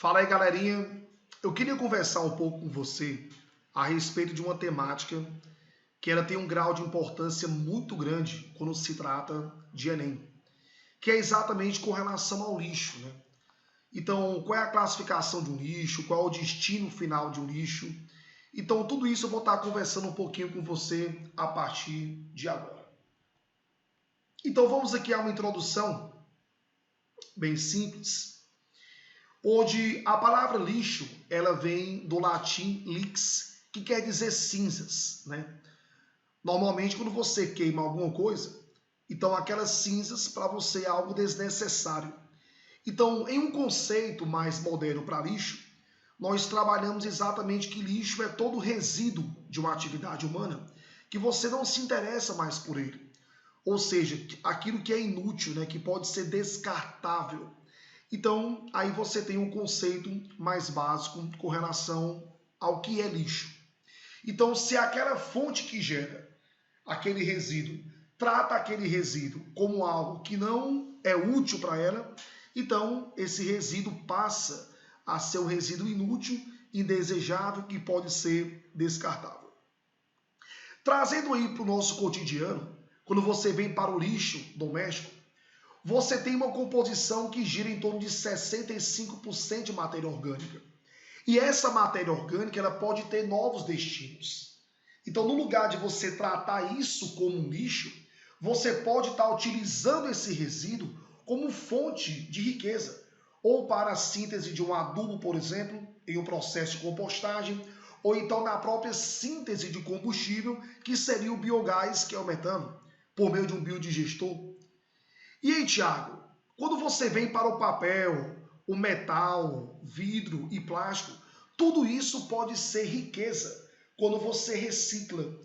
Fala aí, galerinha. Eu queria conversar um pouco com você a respeito de uma temática que ela tem um grau de importância muito grande quando se trata de Enem, que é exatamente com relação ao lixo, né? Então, qual é a classificação de um lixo, qual é o destino final de um lixo? Então, tudo isso eu vou estar conversando um pouquinho com você a partir de agora. Então, vamos aqui a uma introdução bem simples, onde a palavra lixo ela vem do latim lix, que quer dizer cinzas, né? Normalmente, quando você queima alguma coisa, então aquelas cinzas para você é algo desnecessário. Então, em um conceito mais moderno para lixo, nós trabalhamos exatamente que lixo é todo resíduo de uma atividade humana que você não se interessa mais por ele. Ou seja, aquilo que é inútil, né, que pode ser descartável. Então, aí você tem um conceito mais básico com relação ao que é lixo. Então, se aquela fonte que gera aquele resíduo trata aquele resíduo como algo que não é útil para ela, então esse resíduo passa a ser um resíduo inútil, indesejável, que pode ser descartável. Trazendo aí para o nosso cotidiano, quando você vem para o lixo doméstico, você tem uma composição que gira em torno de 65% de matéria orgânica. E essa matéria orgânica ela pode ter novos destinos. Então, no lugar de você tratar isso como um lixo, você pode estar utilizando esse resíduo como fonte de riqueza, ou para a síntese de um adubo, por exemplo, em um processo de compostagem, ou então na própria síntese de combustível, que seria o biogás, que é o metano, por meio de um biodigestor. E aí, Tiago, quando você vem para o papel, o metal, vidro e plástico, tudo isso pode ser riqueza quando você recicla,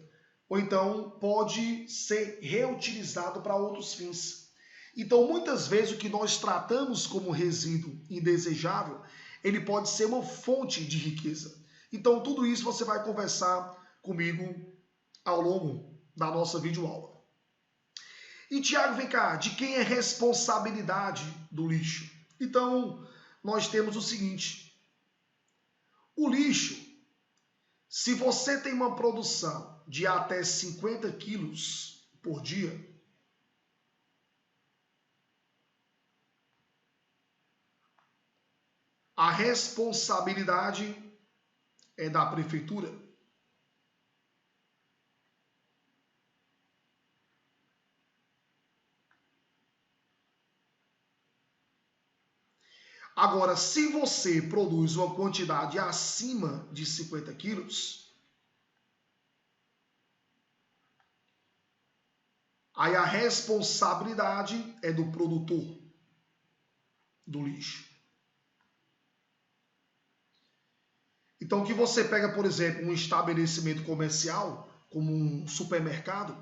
ou então pode ser reutilizado para outros fins. Então, muitas vezes, o que nós tratamos como resíduo indesejável, ele pode ser uma fonte de riqueza. Então, tudo isso você vai conversar comigo ao longo da nossa videoaula. E, Tiago, vem cá, de quem é responsabilidade do lixo? Então, nós temos o seguinte. O lixo, se você tem uma produção de até 50 quilos por dia, a responsabilidade é da prefeitura. Agora, se você produz uma quantidade acima de 50 quilos, aí a responsabilidade é do produtor do lixo. Então, que você pega, por exemplo, um estabelecimento comercial, como um supermercado,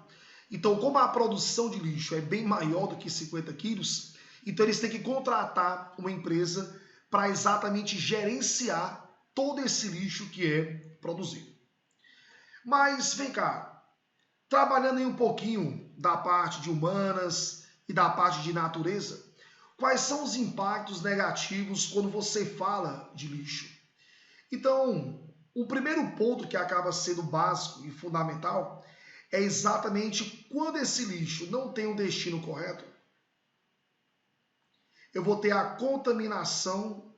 então, como a produção de lixo é bem maior do que 50 quilos, então eles têm que contratar uma empresa para exatamente gerenciar todo esse lixo que é produzido. Mas, vem cá, trabalhando aí um pouquinho da parte de humanas e da parte de natureza, quais são os impactos negativos quando você fala de lixo? Então, o primeiro ponto que acaba sendo básico e fundamental é exatamente quando esse lixo não tem um destino correto, eu vou ter a contaminação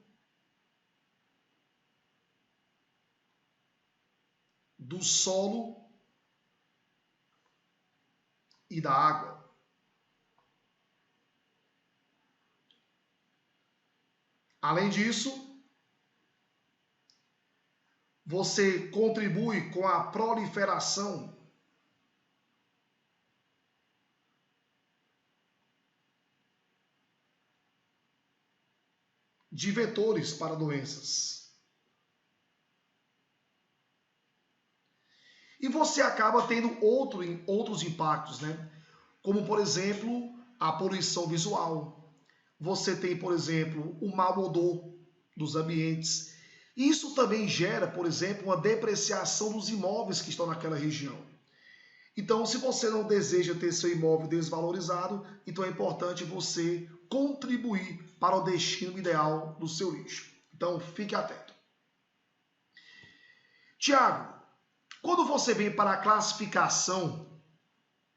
do solo e da água. Além disso, você contribui com a proliferação de vetores para doenças. E você acaba tendo outros impactos, né? Como, por exemplo, a poluição visual. Você tem, por exemplo, o mau odor dos ambientes. Isso também gera, por exemplo, uma depreciação dos imóveis que estão naquela região. Então, se você não deseja ter seu imóvel desvalorizado, então é importante você contribuir para o destino ideal do seu lixo. Então, fique atento. Tiago, quando você vem para a classificação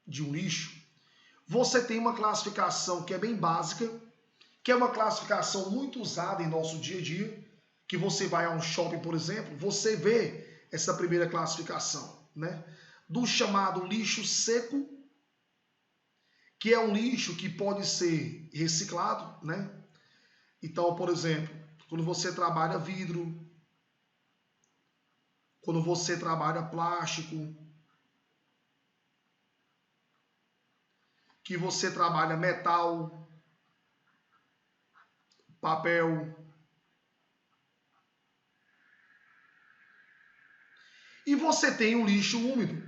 de um lixo, você tem uma classificação que é bem básica, que é uma classificação muito usada em nosso dia a dia, que você vai a um shopping, por exemplo, você vê essa primeira classificação, né? Do chamado lixo seco, que é um lixo que pode ser reciclado, né? Então, por exemplo, quando você trabalha vidro, quando você trabalha plástico, que você trabalha metal, papel. E você tem o lixo úmido,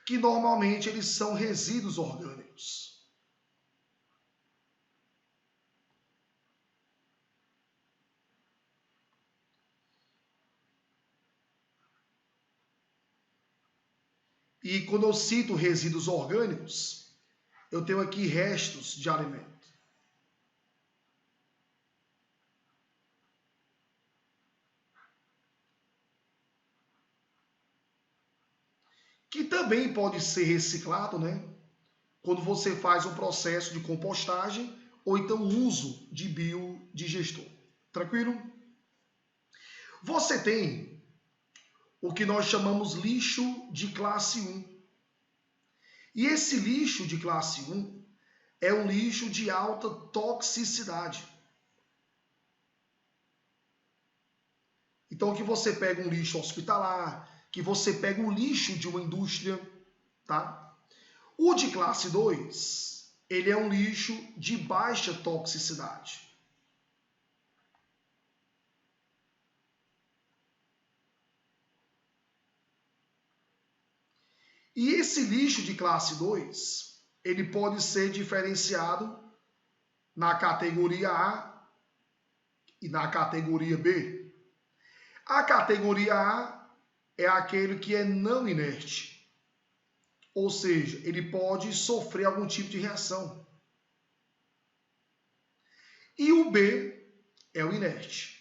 que normalmente eles são resíduos orgânicos. E quando eu cito resíduos orgânicos, eu tenho aqui restos de alimento. Que também pode ser reciclado, né? Quando você faz um processo de compostagem ou então uso de biodigestor. Tranquilo? Você tem o que nós chamamos lixo de classe 1. E esse lixo de classe 1 é um lixo de alta toxicidade. Então, que você pega um lixo hospitalar, que você pega um lixo de uma indústria, tá? O de classe 2, ele é um lixo de baixa toxicidade. E esse lixo de classe 2, ele pode ser diferenciado na categoria A e na categoria B. A categoria A é aquele que é não inerte, ou seja, ele pode sofrer algum tipo de reação. E o B é o inerte.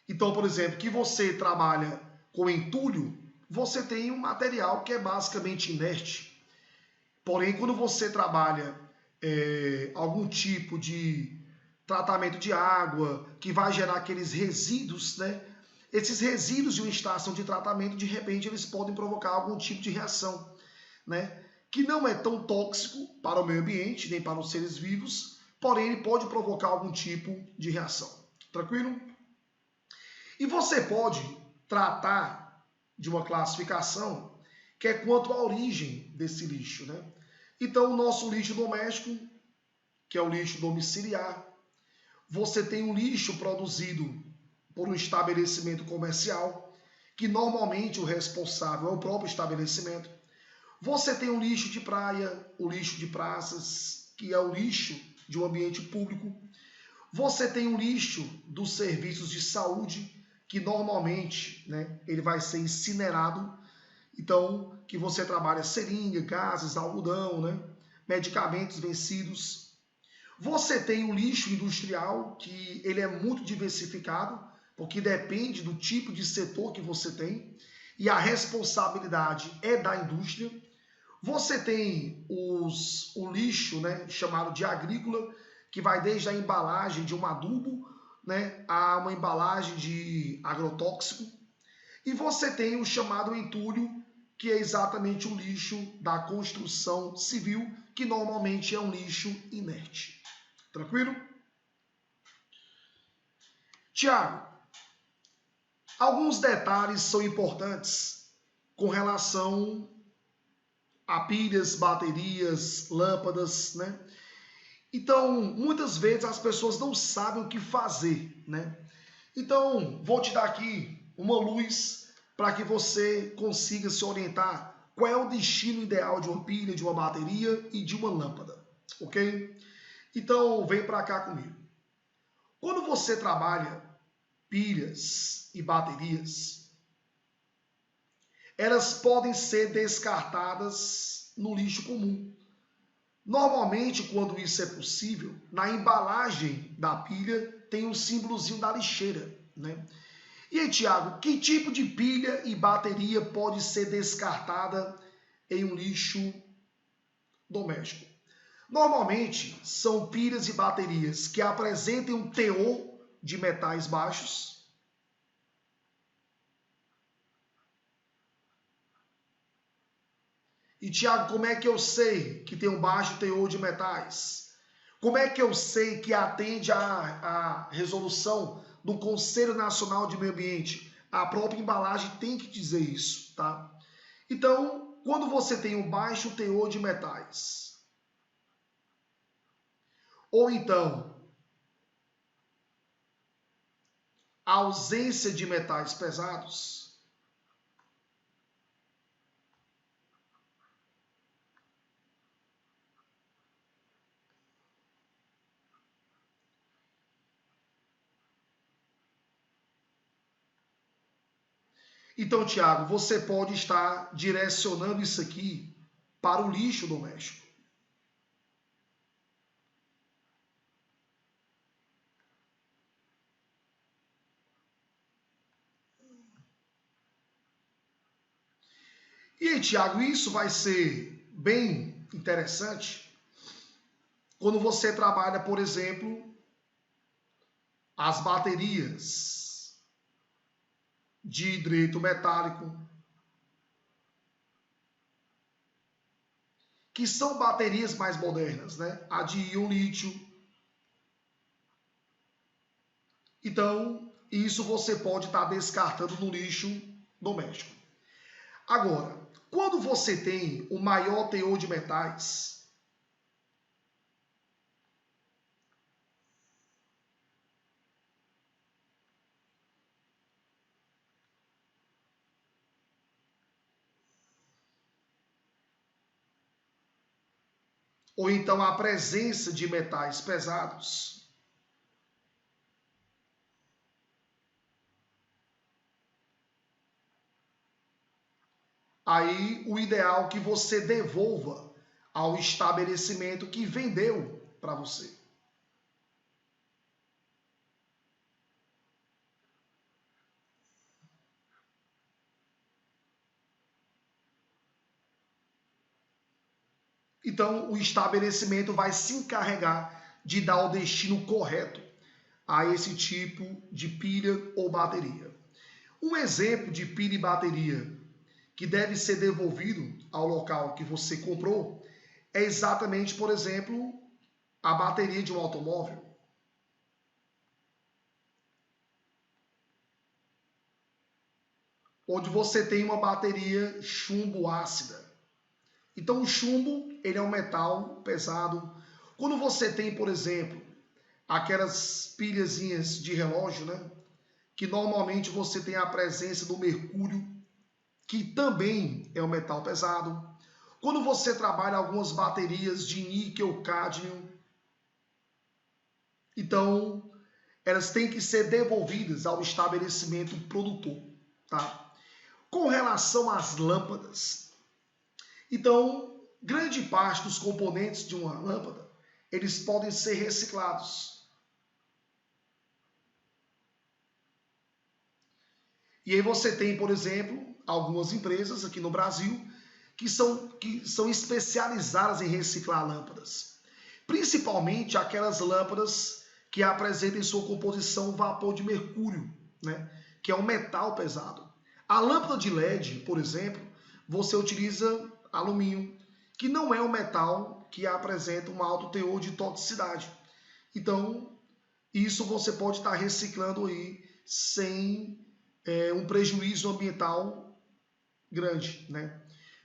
Então, por exemplo, que você trabalha com entulho, você tem um material que é basicamente inerte. Porém, quando você trabalha algum tipo de tratamento de água, que vai gerar aqueles resíduos, né? Esses resíduos de uma estação de tratamento, de repente, eles podem provocar algum tipo de reação, né? Que não é tão tóxico para o meio ambiente, nem para os seres vivos, porém ele pode provocar algum tipo de reação. Tranquilo? E você pode tratar de uma classificação que é quanto à origem desse lixo, né? Então, o nosso lixo doméstico, que é o lixo domiciliar, você tem um lixo produzido por um estabelecimento comercial, que normalmente o responsável é o próprio estabelecimento. Você tem o lixo de praia, o lixo de praças, que é o lixo de um ambiente público. Você tem o lixo dos serviços de saúde, que normalmente, né, ele vai ser incinerado. Então, que você trabalha seringa, gases, algodão, né, medicamentos vencidos. Você tem o lixo industrial, que ele é muito diversificado, porque depende do tipo de setor que você tem, e a responsabilidade é da indústria. Você tem o lixo, né, chamado de agrícola, que vai desde a embalagem de um adubo, né, a uma embalagem de agrotóxico. E você tem o chamado entulho, que é exatamente o lixo da construção civil, que normalmente é um lixo inerte. Tranquilo? Tiago, alguns detalhes são importantes com relação a pilhas, baterias, lâmpadas, né? Então, muitas vezes as pessoas não sabem o que fazer, né? Então, vou te dar aqui uma luz para que você consiga se orientar qual é o destino ideal de uma pilha, de uma bateria e de uma lâmpada, ok? Então, vem para cá comigo. Quando você trabalha pilhas e baterias, elas podem ser descartadas no lixo comum. Normalmente, quando isso é possível, na embalagem da pilha tem um símbolozinho da lixeira, né? E aí, Tiago, que tipo de pilha e bateria pode ser descartada em um lixo doméstico? Normalmente, são pilhas e baterias que apresentem um teor de metais baixos. E, Tiago, como é que eu sei que tem um baixo teor de metais? Como é que eu sei que atende à resolução do Conselho Nacional de Meio Ambiente? A própria embalagem tem que dizer isso, tá? Então, quando você tem um baixo teor de metais, ou então a ausência de metais pesados, então, Tiago, você pode estar direcionando isso aqui para o lixo doméstico. E aí, Tiago, isso vai ser bem interessante quando você trabalha, por exemplo, as baterias de hidreto metálico, que são baterias mais modernas, né? A de íon lítio. Então, isso você pode estar descartando no lixo doméstico. Agora, quando você tem o maior teor de metais, ou então a presença de metais pesados, aí o ideal é que você devolva ao estabelecimento que vendeu para você. Então, o estabelecimento vai se encarregar de dar o destino correto a esse tipo de pilha ou bateria. Um exemplo de pilha e bateria que deve ser devolvido ao local que você comprou é exatamente, por exemplo, a bateria de um automóvel. Onde você tem uma bateria chumbo ácida. Então, o chumbo, ele é um metal pesado. Quando você tem, por exemplo, aquelas pilhazinhas de relógio, né? Que normalmente você tem a presença do mercúrio, que também é um metal pesado. Quando você trabalha algumas baterias de níquel, cádmio, então elas têm que ser devolvidas ao estabelecimento produtor, tá? Com relação às lâmpadas, então grande parte dos componentes de uma lâmpada, eles podem ser reciclados. E aí você tem, por exemplo, algumas empresas aqui no Brasil que são especializadas em reciclar lâmpadas. Principalmente aquelas lâmpadas que apresentem em sua composição vapor de mercúrio, né? Que é um metal pesado. A lâmpada de LED, por exemplo, você utiliza alumínio, que não é um metal que apresenta um alto teor de toxicidade. Então, isso você pode estar reciclando aí sem um prejuízo ambiental grande, né?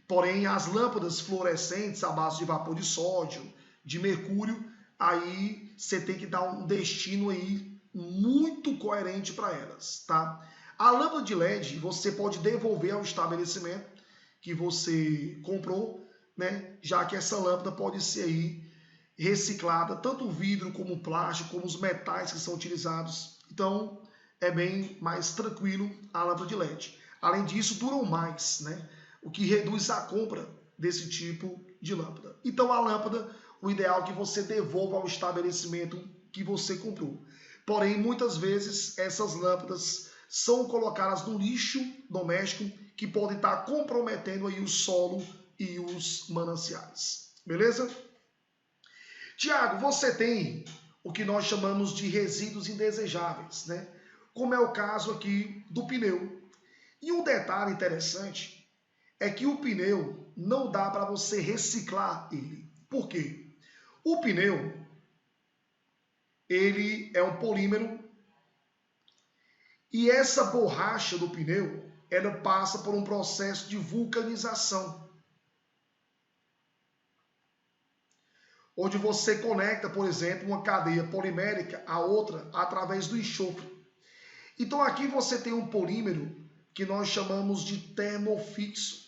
Porém, as lâmpadas fluorescentes à base de vapor de sódio, de mercúrio, aí você tem que dar um destino aí muito coerente para elas, tá? A lâmpada de LED você pode devolver ao estabelecimento que você comprou, né? Já que essa lâmpada pode ser aí reciclada, tanto o vidro como o plástico, como os metais que são utilizados. Então, é bem mais tranquilo a lâmpada de LED. Além disso, duram mais, né? O que reduz a compra desse tipo de lâmpada. Então, a lâmpada, o ideal é que você devolva ao estabelecimento que você comprou. Porém, muitas vezes essas lâmpadas são colocadas no lixo doméstico, que pode estar comprometendo aí o solo e os mananciais. Beleza? Tiago, você tem o que nós chamamos de resíduos indesejáveis, né? Como é o caso aqui do pneu. E um detalhe interessante é que o pneu não dá para você reciclar ele. Por quê? O pneu, ele é um polímero e essa borracha do pneu, ela passa por um processo de vulcanização, onde você conecta, por exemplo, uma cadeia polimérica a outra através do enxofre. Então aqui você tem um polímero que nós chamamos de termofixo.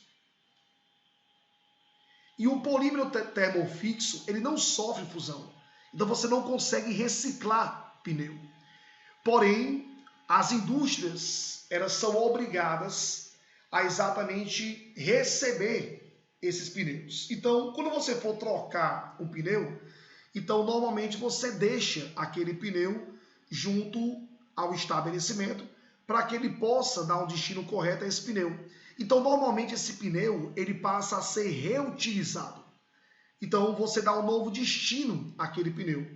E o polímero termofixo, ele não sofre fusão. Então você não consegue reciclar pneu. Porém, as indústrias, elas são obrigadas a exatamente receber esses pneus. Então, quando você for trocar um pneu, então normalmente você deixa aquele pneu junto ao estabelecimento para que ele possa dar um destino correto a esse pneu. Então, normalmente esse pneu, ele passa a ser reutilizado. Então, você dá um novo destino àquele pneu.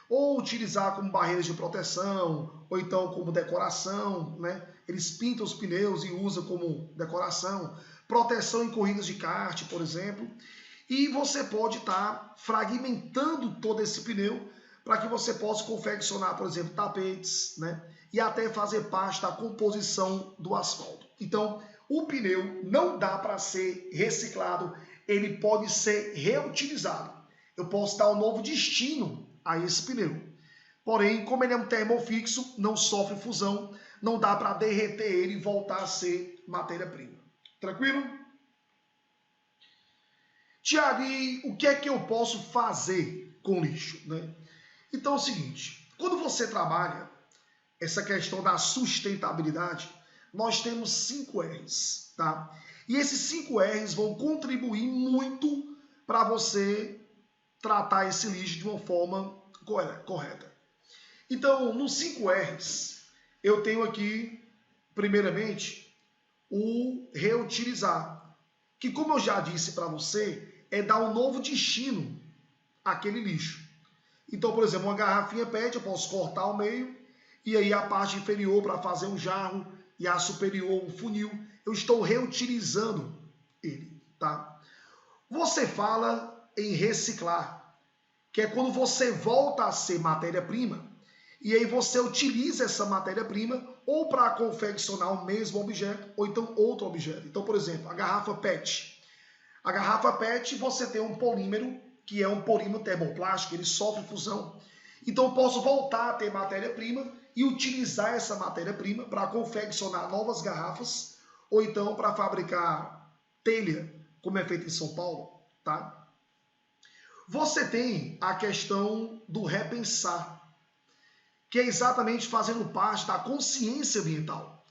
Ou utilizar como barreiras de proteção, ou então como decoração, né? Eles pintam os pneus e usam como decoração. Proteção em corridas de kart, por exemplo. E você pode estar fragmentando todo esse pneu para que você possa confeccionar, por exemplo, tapetes, né? E até fazer parte da composição do asfalto. Então, o pneu não dá para ser reciclado, ele pode ser reutilizado. Eu posso dar um novo destino a esse pneu. Porém, como ele é um termofixo, não sofre fusão, não dá para derreter ele e voltar a ser matéria-prima. Tranquilo? Tiago, e o que é que eu posso fazer com lixo, né? Então é o seguinte, quando você trabalha essa questão da sustentabilidade, nós temos 5 R's, tá? E esses 5 R's vão contribuir muito para você tratar esse lixo de uma forma correta. Então, nos 5 R's, eu tenho aqui, primeiramente, o reutilizar, que como eu já disse para você, é dar um novo destino àquele lixo. Então, por exemplo, uma garrafinha PET, eu posso cortar ao meio, e aí a parte inferior para fazer um jarro, e a superior um funil, eu estou reutilizando ele, tá? Você fala em reciclar, que é quando você volta a ser matéria-prima, e aí você utiliza essa matéria-prima ou para confeccionar o mesmo objeto, ou então outro objeto. Então, por exemplo, a garrafa PET. A garrafa PET, você tem um polímero, que é um polímero termoplástico, ele sofre fusão. Então, eu posso voltar a ter matéria-prima e utilizar essa matéria-prima para confeccionar novas garrafas, ou então para fabricar telha, como é feito em São Paulo, tá? Você tem a questão do repensar, que é exatamente fazendo parte da consciência ambiental.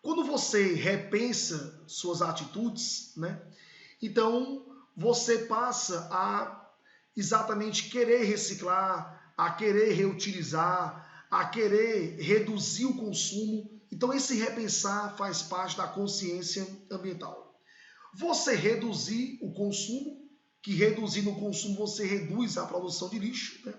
Quando você repensa suas atitudes, né? Então você passa a exatamente querer reciclar, a querer reutilizar, a querer reduzir o consumo. Então esse repensar faz parte da consciência ambiental. Você reduzir o consumo, que reduzindo o consumo você reduz a produção de lixo, né?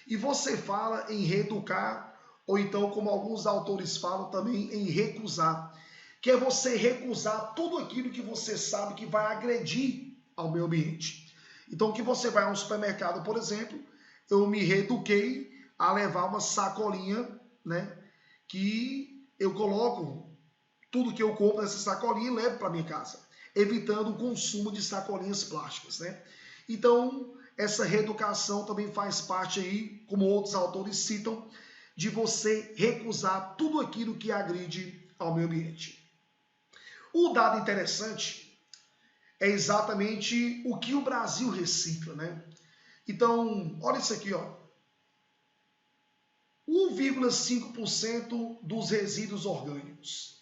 E você fala em reeducar, ou então, como alguns autores falam também, em recusar, que é você recusar tudo aquilo que você sabe que vai agredir ao meio ambiente. Então, que você vai a um supermercado, por exemplo, eu me reeduquei a levar uma sacolinha, né, que eu coloco tudo que eu compro nessa sacolinha e levo para minha casa, evitando o consumo de sacolinhas plásticas, né? Então, essa reeducação também faz parte aí, como outros autores citam, de você recusar tudo aquilo que agride ao meio ambiente. O dado interessante é exatamente o que o Brasil recicla, né? Então, olha isso aqui, ó. 1,5% dos resíduos orgânicos.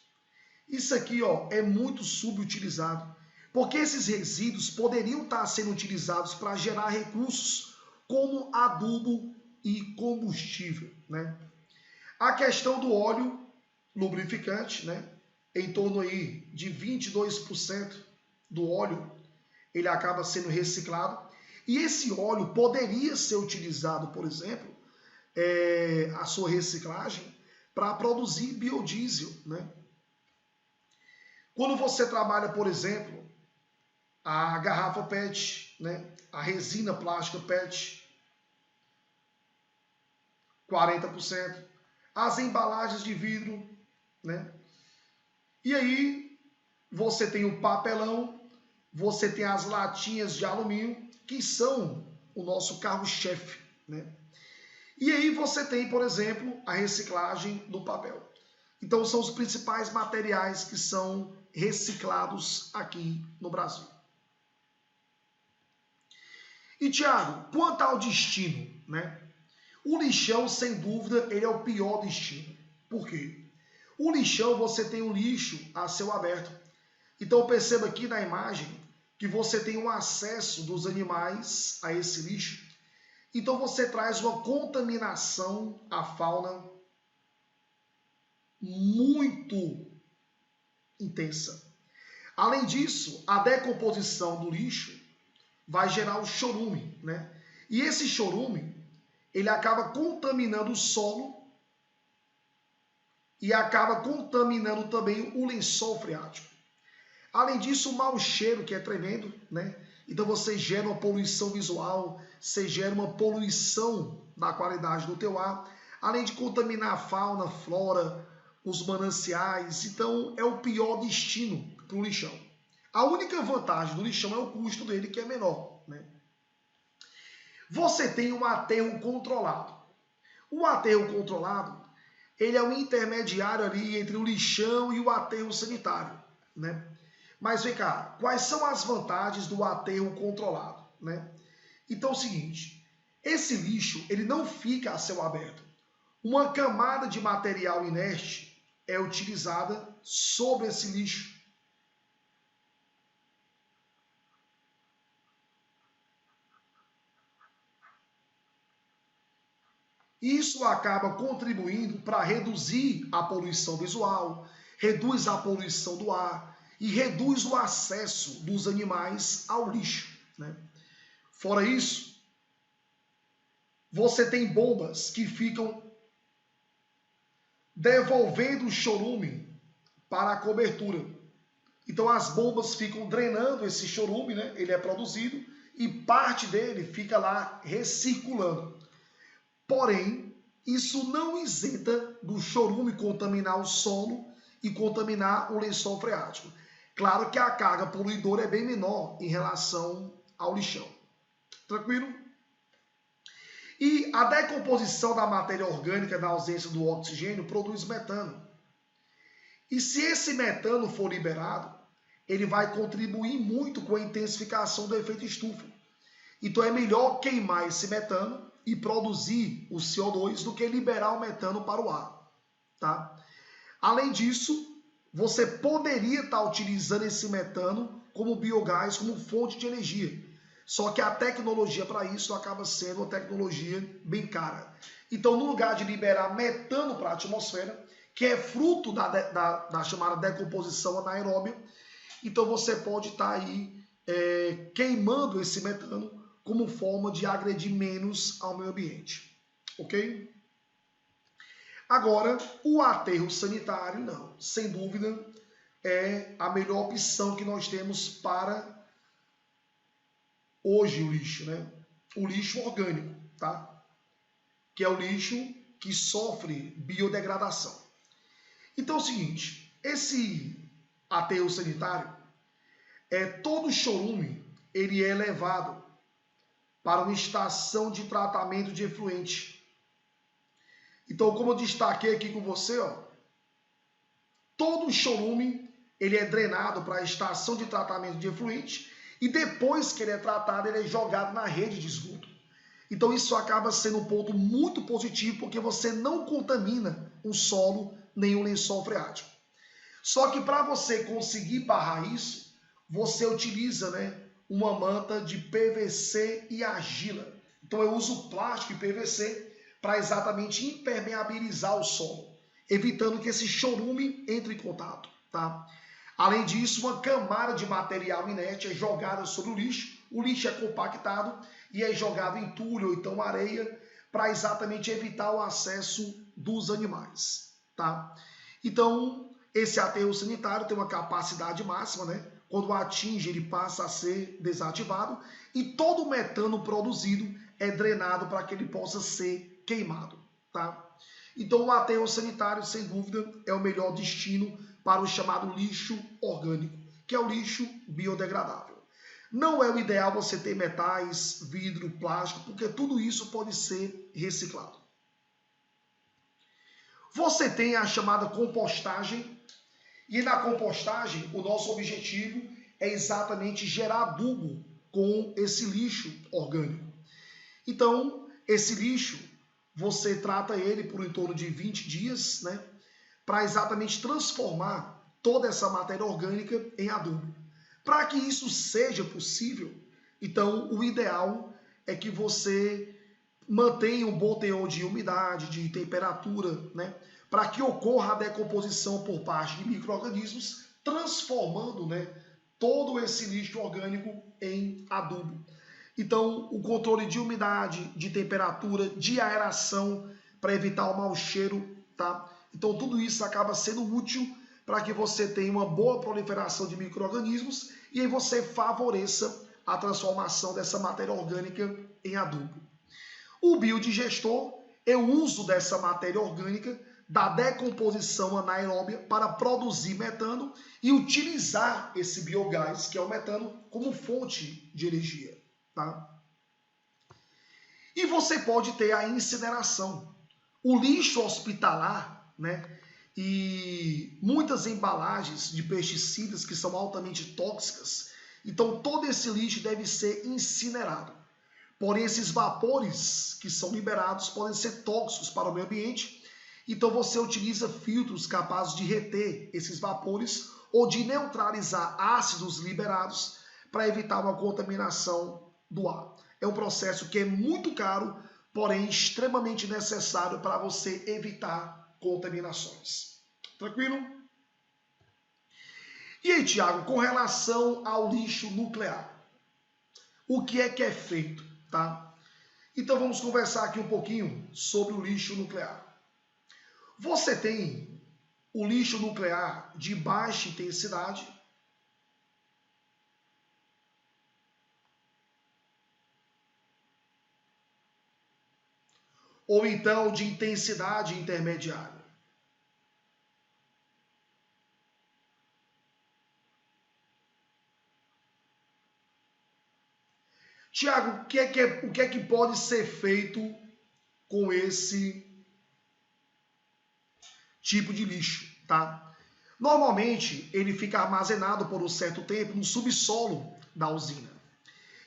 Isso aqui, ó, é muito subutilizado, porque esses resíduos poderiam estar sendo utilizados para gerar recursos, como adubo e combustível, né? A questão do óleo lubrificante, né? Em torno aí de 22% do óleo, ele acaba sendo reciclado. E esse óleo poderia ser utilizado, por exemplo, a sua reciclagem para produzir biodiesel, né? Quando você trabalha, por exemplo, a garrafa PET, né? A resina plástica PET, 40%, as embalagens de vidro, né? E aí você tem o papelão, você tem as latinhas de alumínio, que são o nosso carro-chefe, né? E aí você tem, por exemplo, a reciclagem do papel. Então são os principais materiais que são reciclados aqui no Brasil. E Tiago, quanto ao destino, né? O lixão, sem dúvida, ele é o pior destino. Por quê? O lixão, você tem o lixo a céu aberto. Então perceba aqui na imagem que você tem um acesso dos animais a esse lixo. Então você traz uma contaminação à fauna muito intensa. Além disso, a decomposição do lixo vai gerar o chorume, né? E esse chorume, ele acaba contaminando o solo e acaba contaminando também o lençol freático. Além disso, o mau cheiro, que é tremendo, né? Então você gera uma poluição visual, você gera uma poluição da qualidade do teu ar, além de contaminar a fauna, a flora, os mananciais. Então é o pior destino para o lixão. A única vantagem do lixão é o custo dele, que é menor, né? Você tem um aterro controlado. O aterro controlado, ele é um intermediário ali entre o lixão e o aterro sanitário, né? Mas vem cá, quais são as vantagens do aterro controlado, né? Então é o seguinte, esse lixo, ele não fica a céu aberto. Uma camada de material inerte é utilizada sobre esse lixo. Isso acaba contribuindo para reduzir a poluição visual, reduz a poluição do ar e reduz o acesso dos animais ao lixo, né? Fora isso, você tem bombas que ficam devolvendo o chorume para a cobertura. Então as bombas ficam drenando esse chorume, né? Ele é produzido e parte dele fica lá recirculando. Porém, isso não isenta do chorume contaminar o solo e contaminar o lençol freático. Claro que a carga poluidora é bem menor em relação ao lixão. Tranquilo? E a decomposição da matéria orgânica na ausência do oxigênio produz metano. E se esse metano for liberado, ele vai contribuir muito com a intensificação do efeito estufa. Então é melhor queimar esse metano e produzir o CO2 do que liberar o metano para o ar, tá? Além disso, você poderia estar utilizando esse metano como biogás, como fonte de energia. Só que a tecnologia para isso acaba sendo uma tecnologia bem cara. Então, no lugar de liberar metano para a atmosfera, que é fruto da chamada decomposição anaeróbia, então você pode estar aí queimando esse metano como forma de agredir menos ao meio ambiente, ok? Agora, o aterro sanitário, não, sem dúvida, é a melhor opção que nós temos para hoje o lixo, né? O lixo orgânico, tá? Que é o lixo que sofre biodegradação. Então é o seguinte, esse aterro sanitário, todo o chorume, ele é levado para uma estação de tratamento de efluente. Então, como eu destaquei aqui com você, ó, todo o chorume, ele é drenado para a estação de tratamento de efluente e depois que ele é tratado, ele é jogado na rede de esgoto. Então isso acaba sendo um ponto muito positivo, porque você não contamina o solo nem o lençol freático. Só que para você conseguir barrar isso, você utiliza, né, uma manta de PVC e argila. Então eu uso plástico e PVC para exatamente impermeabilizar o solo, evitando que esse chorume entre em contato, tá? Além disso, uma camada de material inerte é jogada sobre o lixo é compactado e é jogado em entulho ou então areia para exatamente evitar o acesso dos animais, tá? Então, esse aterro sanitário tem uma capacidade máxima, né? Quando atinge, ele passa a ser desativado e todo o metano produzido é drenado para que ele possa ser queimado, tá? Então, o aterro sanitário, sem dúvida, é o melhor destino para o chamado lixo orgânico, que é o lixo biodegradável. Não é o ideal você ter metais, vidro, plástico, porque tudo isso pode ser reciclado. Você tem a chamada compostagem, e na compostagem o nosso objetivo é exatamente gerar adubo com esse lixo orgânico. Então, esse lixo, você trata ele por em torno de 20 dias, né, para exatamente transformar toda essa matéria orgânica em adubo. Para que isso seja possível, então o ideal é que você mantenha um bom teor de umidade, de temperatura, né, para que ocorra a decomposição por parte de micro-organismos, transformando, né, todo esse lixo orgânico em adubo. Então, o controle de umidade, de temperatura, de aeração, para evitar o mau cheiro, tá? Então, tudo isso acaba sendo útil para que você tenha uma boa proliferação de micro-organismos e aí você favoreça a transformação dessa matéria orgânica em adubo. O biodigestor é o uso dessa matéria orgânica da decomposição anaeróbia para produzir metano e utilizar esse biogás, que é o metano, como fonte de energia. Tá? E você pode ter a incineração. O lixo hospitalar, né, e muitas embalagens de pesticidas que são altamente tóxicas, então todo esse lixo deve ser incinerado. Porém, esses vapores que são liberados podem ser tóxicos para o meio ambiente, então você utiliza filtros capazes de reter esses vapores ou de neutralizar ácidos liberados para evitar uma contaminação do ar. É um processo que é muito caro, porém extremamente necessário para você evitar contaminações. Tranquilo? E aí, Tiago, com relação ao lixo nuclear, o que é feito, tá? Então vamos conversar aqui um pouquinho sobre o lixo nuclear. Você tem o lixo nuclear de baixa intensidade, ou então de intensidade intermediária. Tiago, o que é que pode ser feito com esse tipo de lixo, tá? Normalmente, ele fica armazenado por um certo tempo no subsolo da usina.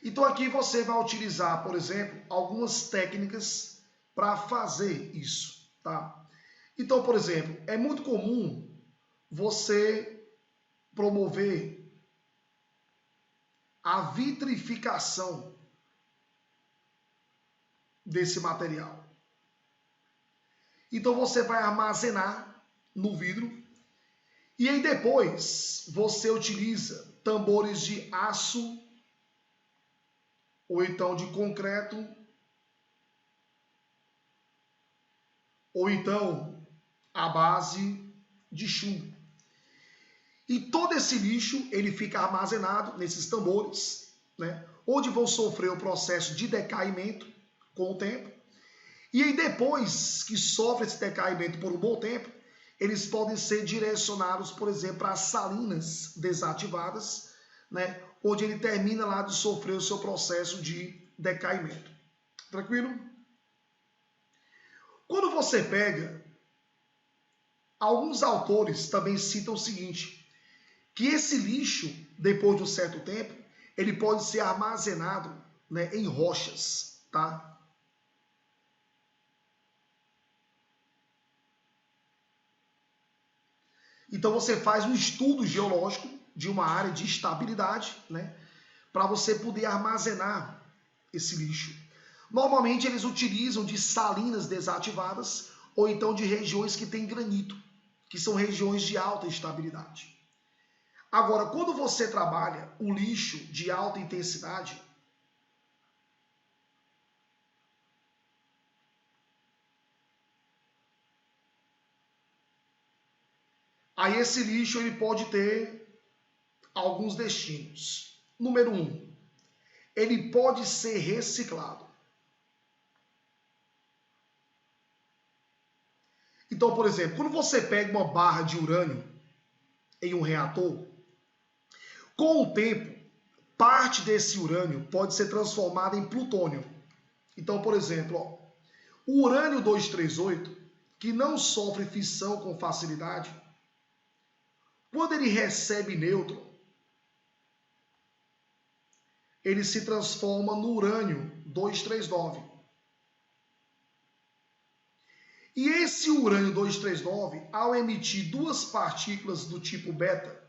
Então aqui você vai utilizar, por exemplo, algumas técnicas para fazer isso, tá? Então, por exemplo, é muito comum você promover a vitrificação desse material. Então você vai armazenar no vidro e aí depois você utiliza tambores de aço ou então de concreto ou então a base de chumbo. E todo esse lixo ele fica armazenado nesses tambores, né, onde vão sofrer o processo de decaimento com o tempo. E aí depois que sofre esse decaimento por um bom tempo, eles podem ser direcionados, por exemplo, para as salinas desativadas, né, onde ele termina lá de sofrer o seu processo de decaimento. Tranquilo? Quando você pega, alguns autores também citam o seguinte, que esse lixo, depois de um certo tempo, ele pode ser armazenado, né, em rochas, tá? Então você faz um estudo geológico de uma área de estabilidade, né, para você poder armazenar esse lixo. Normalmente eles utilizam de salinas desativadas ou então de regiões que têm granito, que são regiões de alta estabilidade. Agora, quando você trabalha o lixo de alta intensidade, aí esse lixo ele pode ter alguns destinos. Número 1, ele pode ser reciclado. Então, por exemplo, quando você pega uma barra de urânio em um reator, com o tempo, parte desse urânio pode ser transformada em plutônio. Então, por exemplo, ó, o urânio 238, que não sofre fissão com facilidade, quando ele recebe nêutron, ele se transforma no urânio 239. E esse urânio 239, ao emitir duas partículas do tipo beta,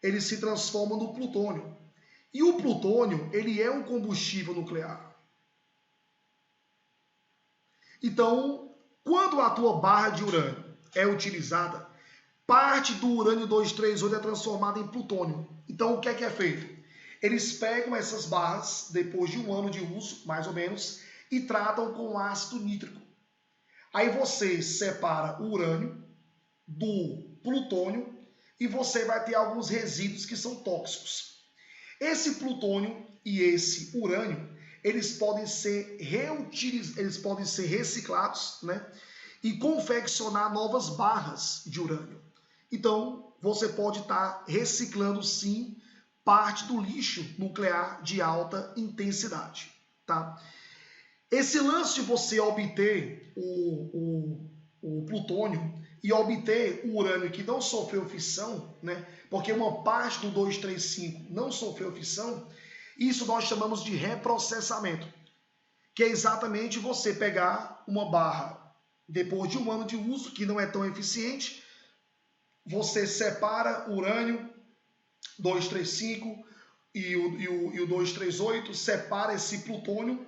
ele se transforma no plutônio. E o plutônio, ele é um combustível nuclear. Então, quando a tua barra de urânio é utilizada, parte do urânio 238 é transformada em plutônio. Então, o que é feito? Eles pegam essas barras, depois de 1 ano de uso, mais ou menos, e tratam com ácido nítrico. Aí você separa o urânio do plutônio e você vai ter alguns resíduos que são tóxicos. Esse plutônio e esse urânio, eles podem ser reciclados, né? E confeccionar novas barras de urânio. Então, você pode estar reciclando sim parte do lixo nuclear de alta intensidade, tá? Esse lance de você obter o plutônio e obter o urânio que não sofreu fissão, né? Porque uma parte do 235 não sofreu fissão, isso nós chamamos de reprocessamento, que é exatamente você pegar uma barra depois de 1 ano de uso, que não é tão eficiente, você separa o urânio 235 e o 238, separa esse plutônio,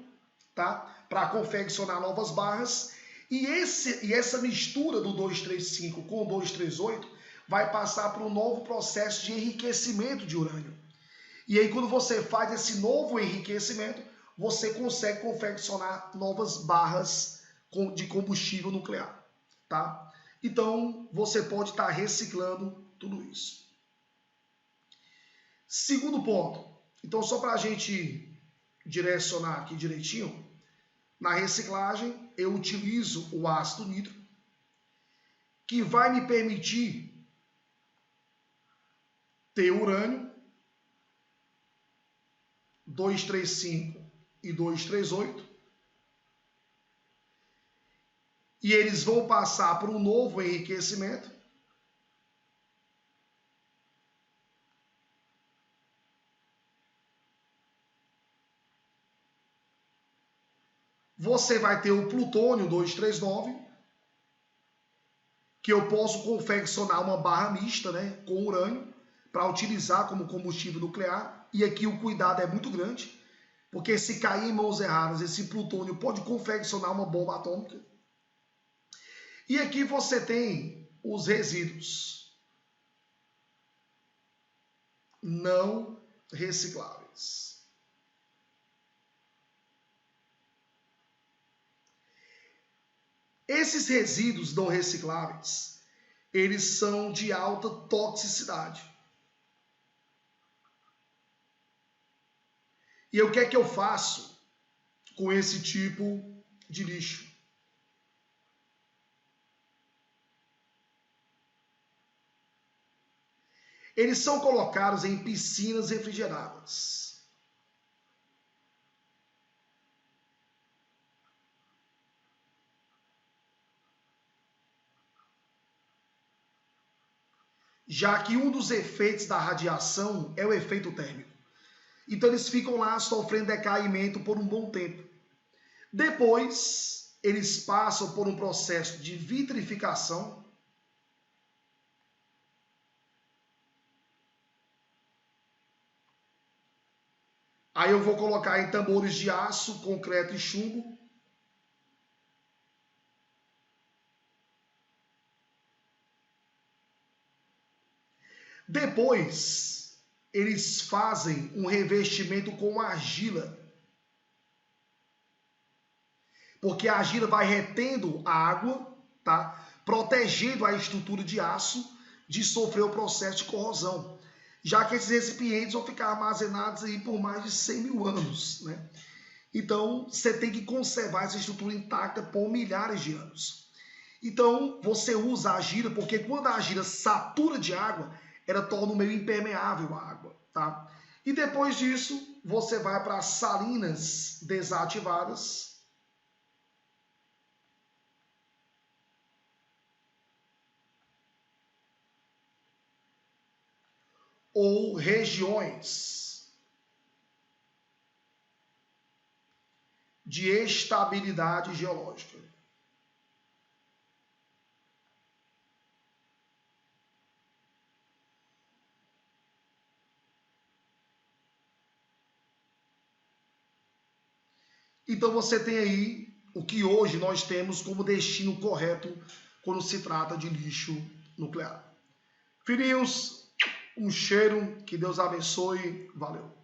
tá? Para confeccionar novas barras, e essa mistura do 235 com o 238 vai passar para um novo processo de enriquecimento de urânio. E aí quando você faz esse novo enriquecimento, você consegue confeccionar novas barras de combustível nuclear, tá? Então você pode estar reciclando tudo isso. Segundo ponto, então só para a gente direcionar aqui direitinho, na reciclagem, eu utilizo o ácido nítrico, que vai me permitir ter urânio 235 e 238, e eles vão passar por um novo enriquecimento, você vai ter o plutônio 239, que eu posso confeccionar uma barra mista, né, com urânio, para utilizar como combustível nuclear. E aqui o cuidado é muito grande, porque se cair em mãos erradas, esse plutônio pode confeccionar uma bomba atômica. E aqui você tem os resíduos não recicláveis. Esses resíduos não recicláveis, eles são de alta toxicidade. E o que é que eu faço com esse tipo de lixo? Eles são colocados em piscinas refrigeradas. Já que um dos efeitos da radiação é o efeito térmico. Então eles ficam lá sofrendo decaimento por um bom tempo. Depois, eles passam por um processo de vitrificação, Aí eu vou colocar em tambores de aço, concreto e chumbo. Depois, eles fazem um revestimento com argila. Porque a argila vai retendo a água, tá? Protegendo a estrutura de aço de sofrer o processo de corrosão. Já que esses recipientes vão ficar armazenados aí por mais de 100 mil anos, né? Então, você tem que conservar essa estrutura intacta por milhares de anos. Então, você usa a argila, porque quando a argila satura de água, ela torna o meio impermeável à água, tá? E depois disso, você vai para as salinas desativadas, ou regiões de estabilidade geológica. Então você tem aí o que hoje nós temos como destino correto quando se trata de lixo nuclear. Filhinhos, um cheiro, que Deus abençoe, valeu.